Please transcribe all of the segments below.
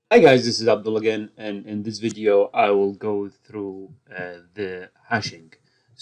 Hi guys, this is Abdul again, and in this video I will go through the hashing.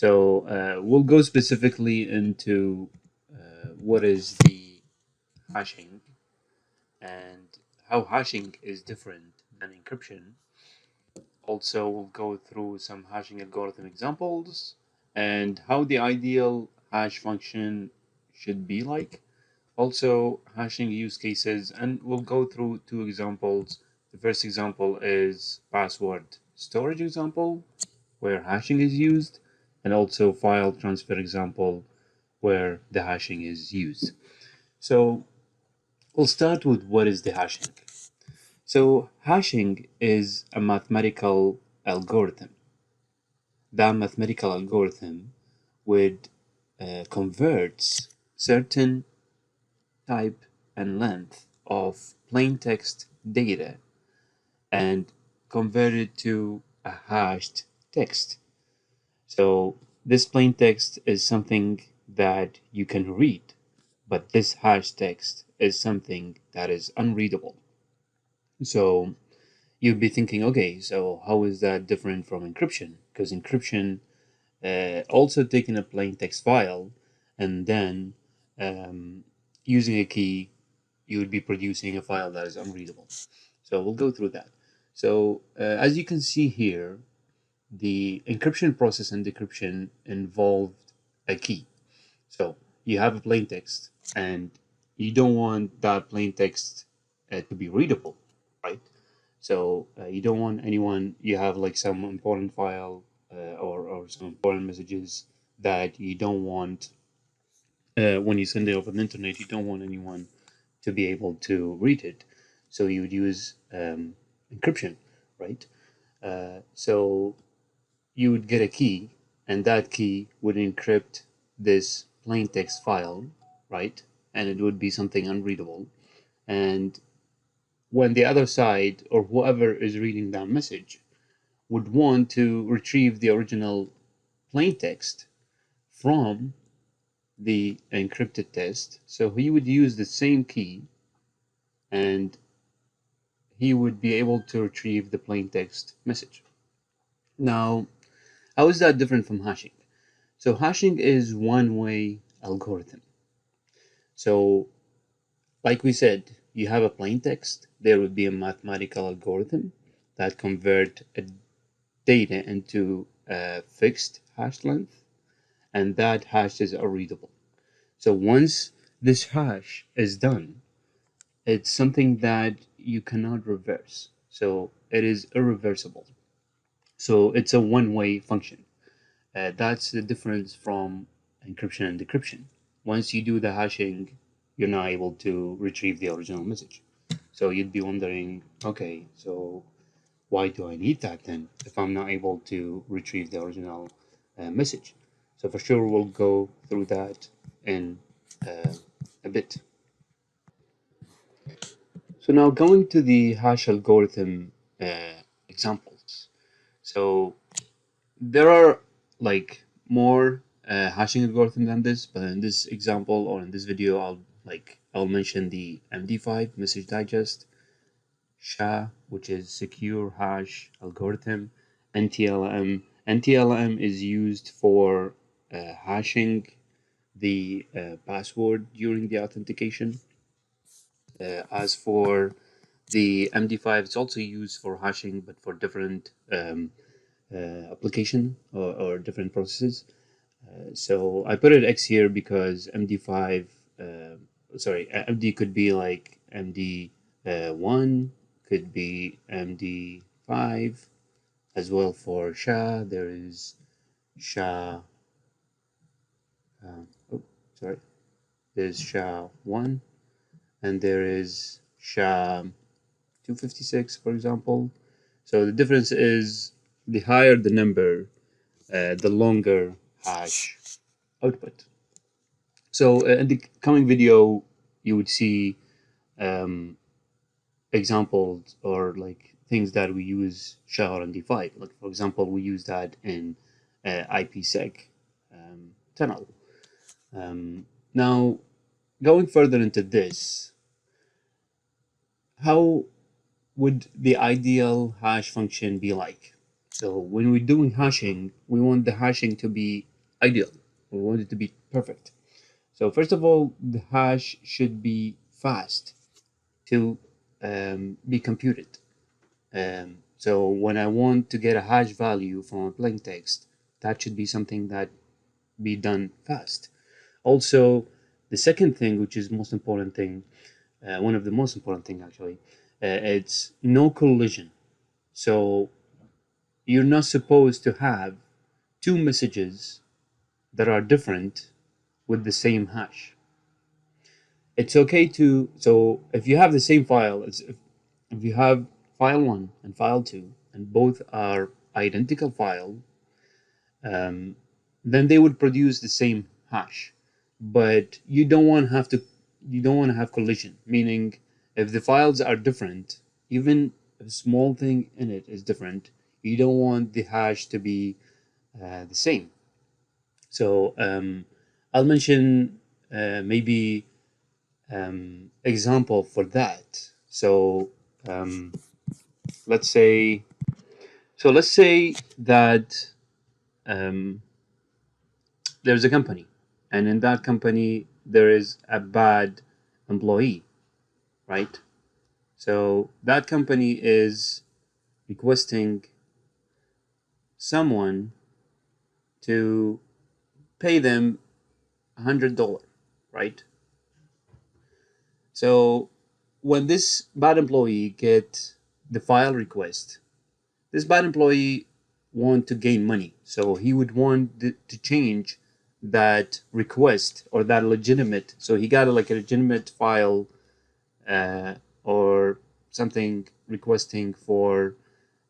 We'll go specifically into what is the hashing and how hashing is different than encryption. Also, we'll go through some hashing algorithm examples and how the ideal hash function should be like. Also, hashing use cases, and we'll go through two examples. The first example is password storage example, where hashing is used, and also file transfer example, where the hashing is used. So we'll start with what is the hashing. So hashing is a mathematical algorithm. That mathematical algorithm would converts certain type and length of plain text data and convert it to a hashed text. So this plain text is something that you can read, but this hashed text is something that is unreadable. So you'd be thinking, okay, so how is that different from encryption? Because encryption also taking a plain text file and then using a key, you would be producing a file that is unreadable. So we'll go through that. So as you can see here, the encryption process and decryption involved a key. So you have a plain text and you don't want that plain text to be readable, right? So you don't want anyone, you have like some important file or some important messages that you don't want, when you send it over the internet, you don't want anyone to be able to read it. So you would use encryption, right? So you would get a key, and that key would encrypt this plain text file, right? And it would be something unreadable. And when the other side or whoever is reading that message would want to retrieve the original plain text from the encrypted text, so he would use the same key and he would be able to retrieve the plain text message. Now, how is that different from hashing? So hashing is one-way algorithm. So like we said, you have a plain text, there would be a mathematical algorithm that convert a data into a fixed hash length, and that hash is unreadable. So once this hash is done, it's something that you cannot reverse. So it is irreversible. So it's a one-way function. That's the difference from encryption and decryption. Once you do the hashing, you're not able to retrieve the original message. So you'd be wondering, okay, so why do I need that then if I'm not able to retrieve the original message? So for sure, we'll go through that in uh, a bit. So now going to the hash algorithm examples. So there are like more hashing algorithm than this, but in this example or in this video, I'll mention the MD5 message digest, SHA, which is secure hash algorithm, NTLM. NTLM is used for hashing the password during the authentication. As for the MD5, it's also used for hashing, but for different application or different processes. So I put it X here because MD5, MD could be like MD1, could be MD5 as well. For SHA, there is SHA, oh, sorry, there's SHA1, and there is SHA-256, for example. So the difference is the higher the number, the longer hash output. So in the coming video, you would see um, examples or like things that we use SHA and D5. Like for example, we use that in IPsec tunnel. Now, going further into this, how would the ideal hash function be like? So when we're doing hashing, we want the hashing to be ideal. We want it to be perfect. So first of all, the hash should be fast to be computed. So when I want to get a hash value from a plain text, that should be something that be done fast. Also, the second thing, which is most important thing, one of the most important thing actually, it's no collision. So you're not supposed to have two messages that are different with the same hash. It's okay to, so if you have the same file, if you have file 1 and file 2 and both are identical file, um, then they would produce the same hash. But you don't want to have collision, meaning if the files are different, even a small thing in it is different, you don't want the hash to be the same. So I'll mention maybe example for that. So um, let's say let's say that um, there's a company, and in that company there is a bad employee, right? So that company is requesting someone to pay them $100, right? So when this bad employee get the file request, this bad employee want to gain money, so he would want to change that request or that legitimate. So he got like a legitimate file uh, or something requesting for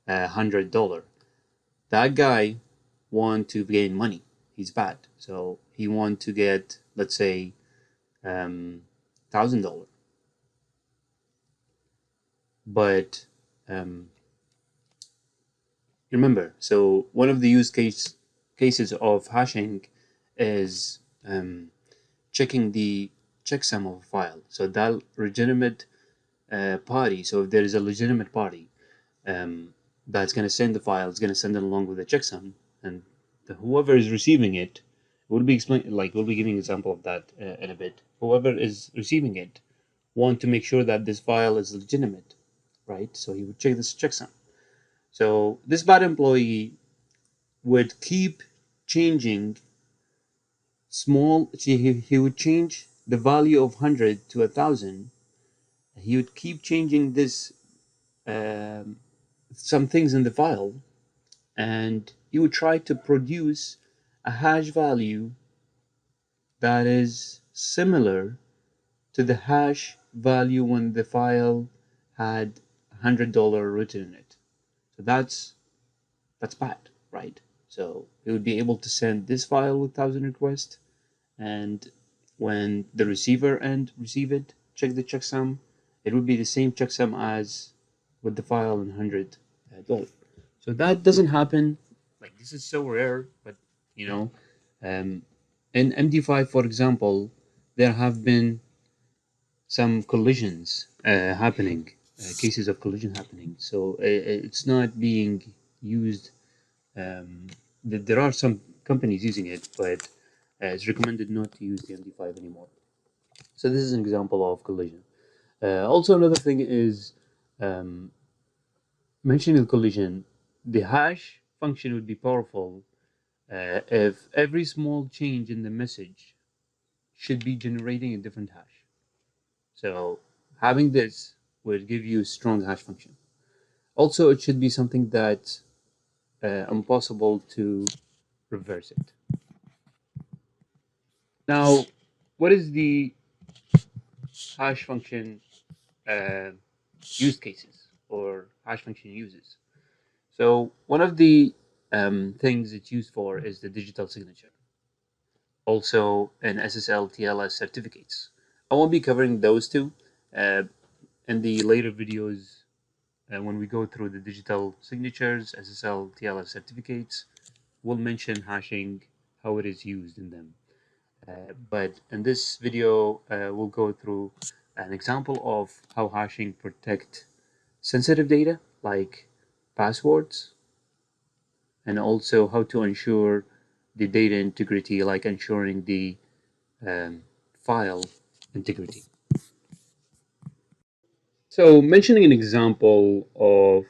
$100. That guy want to gain money. He's bad, so he want to get, let's say, $1,000. But um, remember, so one of the cases of hashing is checking the checksum of a file. So that legitimate party. So if there is a legitimate party that's going to send the file, it's going to send it along with the checksum, and whoever is receiving it, we'll be we'll be giving an example of that in a bit. Whoever is receiving it want to make sure that this file is legitimate, right? So he would check this checksum. So this bad employee would keep changing he would change the value of 100 to 1,000. He would keep changing this some things in the file, and he would try to produce a hash value that is similar to the hash value when the file had $100 written in it. So that's bad, right? So he would be able to send this file with 1,000 requests, and when the receiver end receive it, check the checksum, it would be the same checksum as with the file in $100. So that doesn't happen. Like, this is so rare, but you know, um, in MD5, for example, there have been some collisions happening, cases of collision happening. So it's not being used. There are some companies using it, but it's recommended not to use the MD5 anymore. So this is an example of collision. Also, another thing is um, mentioning collision. The hash function would be powerful if every small change in the message should be generating a different hash. So having this would give you a strong hash function. Also, it should be something that's impossible to reverse it. Now, what is the hash function uh, use cases or hash function uses? So one of the things it's used for is the digital signature. Also, an SSL TLS certificates. I won't be covering those two uh, in the later videos when we go through the digital signatures, SSL TLS certificates. We'll mention hashing, how it is used in them. But in this video, we'll go through an example of how hashing protect sensitive data like passwords, and also how to ensure the data integrity, like ensuring the file integrity. So mentioning an example of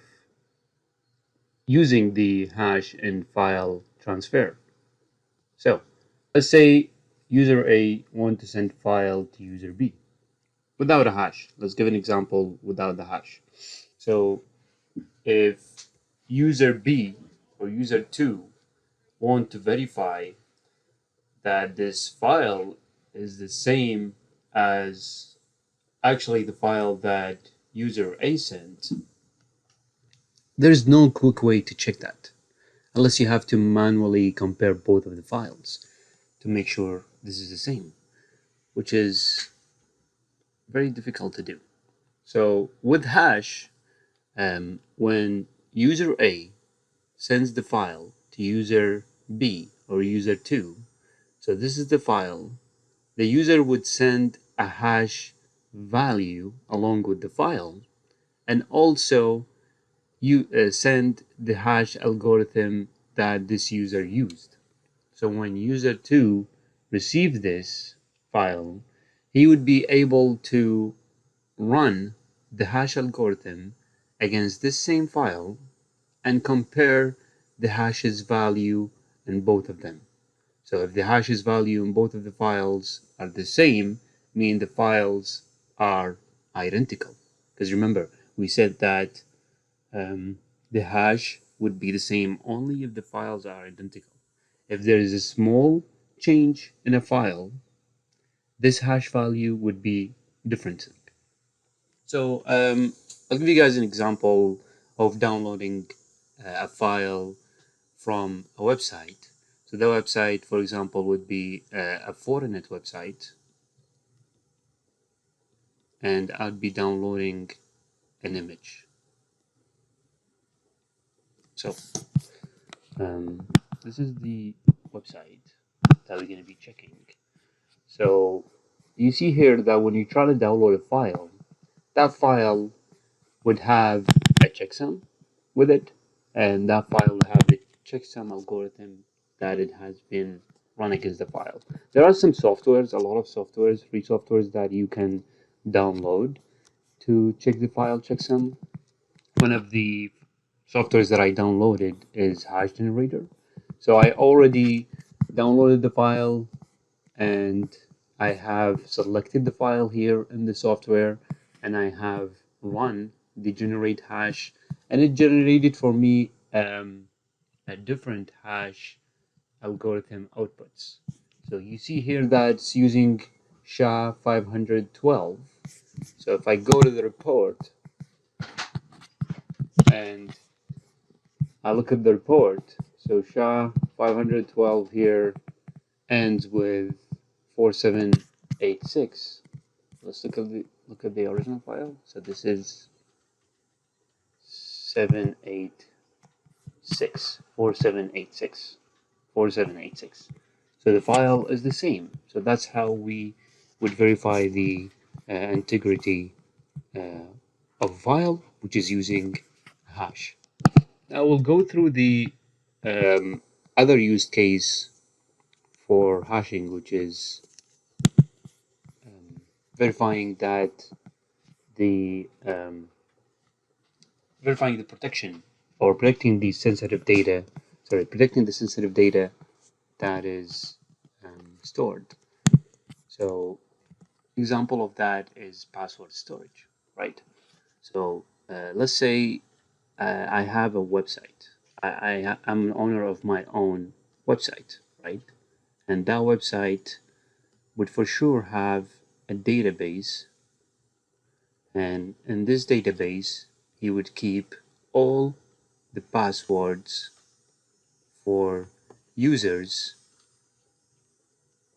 using the hash in file transfer. So let's say user A wants to send file to user B without a hash. Let's give an example without the hash. So if user B or user 2 want to verify that this file is the same as actually the file that user A sent, there's no quick way to check that unless you have to manually compare both of the files to make sure this is the same, which is very difficult to do. So with hash, when user A sends the file to user B or user 2, so this is the file, the user would send a hash value along with the file, and also you send the hash algorithm that this user used. So when user 2 receives this file, he would be able to run the hash algorithm against this same file and compare the hash's value in both of them. So if the hash's value in both of the files are the same, mean the files are identical. Because remember, we said that the hash would be the same only if the files are identical. If there is a small change in a file, this hash value would be different. So I'll give you guys an example of downloading a file from a website. So the website, for example, would be a Fortinet website, and I'd be downloading an image. So this is the website that we're going to be checking. So you see here that when you try to download a file, that file would have a checksum with it, and that file will have the checksum algorithm that it has been run against the file. There are some softwares, a lot of softwares, free softwares that you can download to check the file checksum. One of the softwares that I downloaded is Hash Generator. So I already downloaded the file and I have selected the file here in the software, and I have run the generate hash, and it generated for me a different hash algorithm outputs. So you see here that it's using SHA-512. So if I go to the report and I look at the report, so SHA-512 here ends with 4786. Let's look at the original file. So this is 786 4786 4786. So the file is the same. So that's how we would verify the integrity of a file, which is using hash. Now we'll go through the other use case for hashing, which is verifying that the protection or protecting the sensitive data. Sorry, protecting the sensitive data that is stored. So example of that is password storage, right? So let's say I have a website. I'm an owner of my own website, right? And that website would for sure have a database, and in this database he would keep all the passwords for users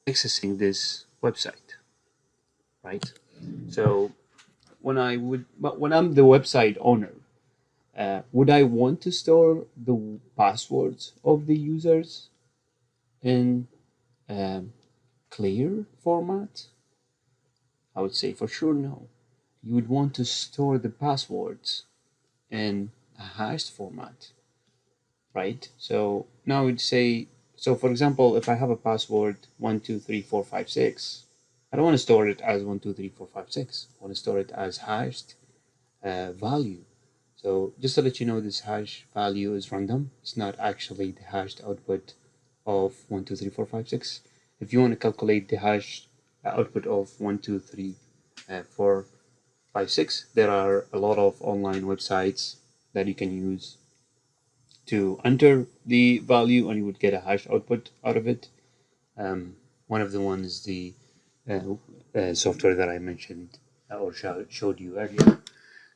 accessing this website, right? So when I'm the website owner, would I want to store the passwords of the users in clear format? I would say for sure no. You would want to store the passwords in a hashed format, right? So now we'd say, so for example, if I have a password 123456, I don't want to store it as 123456. I want to store it as hashed value. So just to let you know, this hash value is random. It's not actually the hashed output of 123456. If you want to calculate the hash output of 123456, there are a lot of online websites that you can use to enter the value, and you would get a hash output out of it. One of the ones, the software that I mentioned or showed you earlier.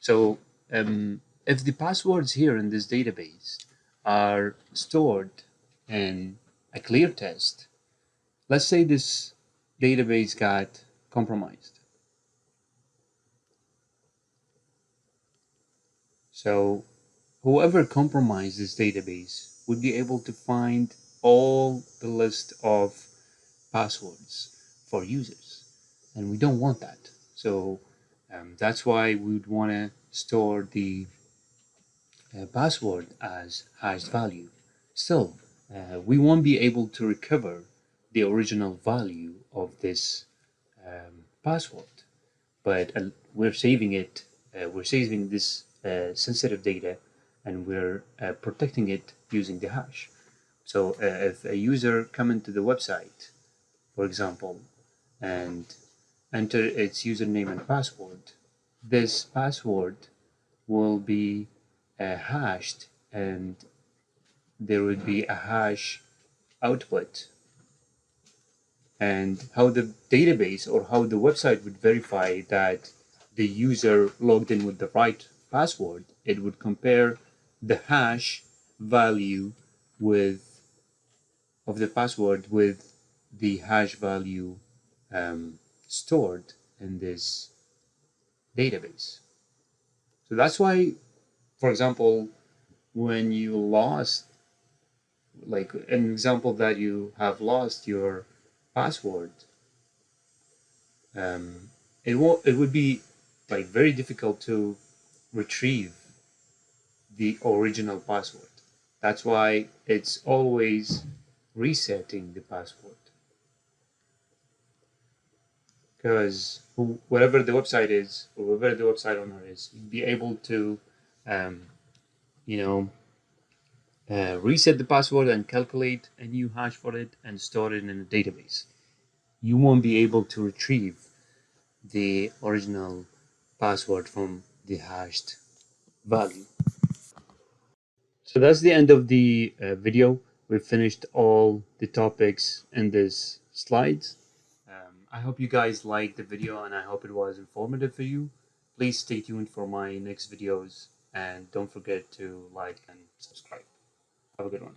So if the passwords here in this database are stored in a clear test, let's say this database got compromised. So whoever compromised this database would be able to find all the list of passwords for users. And we don't want that. So that's why we would want to store the password as hashed value. Still, we won't be able to recover the original value of this password, but we're saving it. We're saving this sensitive data, and we're protecting it using the hash. So if a user come into the website, for example, and enter its username and password, this password will be hashed, and there would be a hash output. And how the database or how the website would verify that the user logged in with the right password, it would compare the hash value with of the password with the hash value stored in this database. So that's why, for example, when you lost, like an example that you have lost your password, um, it would be like very difficult to retrieve the original password. That's why it's always resetting the password, because whatever the website is or whoever the website owner is, you'd be able to um, you know reset the password and calculate a new hash for it and store it in a database. You won't be able to retrieve the original password from the hashed value. So that's the end of the video. We've finished all the topics in this slides. I hope you guys liked the video, and I hope it was informative for you. Please stay tuned for my next videos, and don't forget to like and subscribe. Have a good one.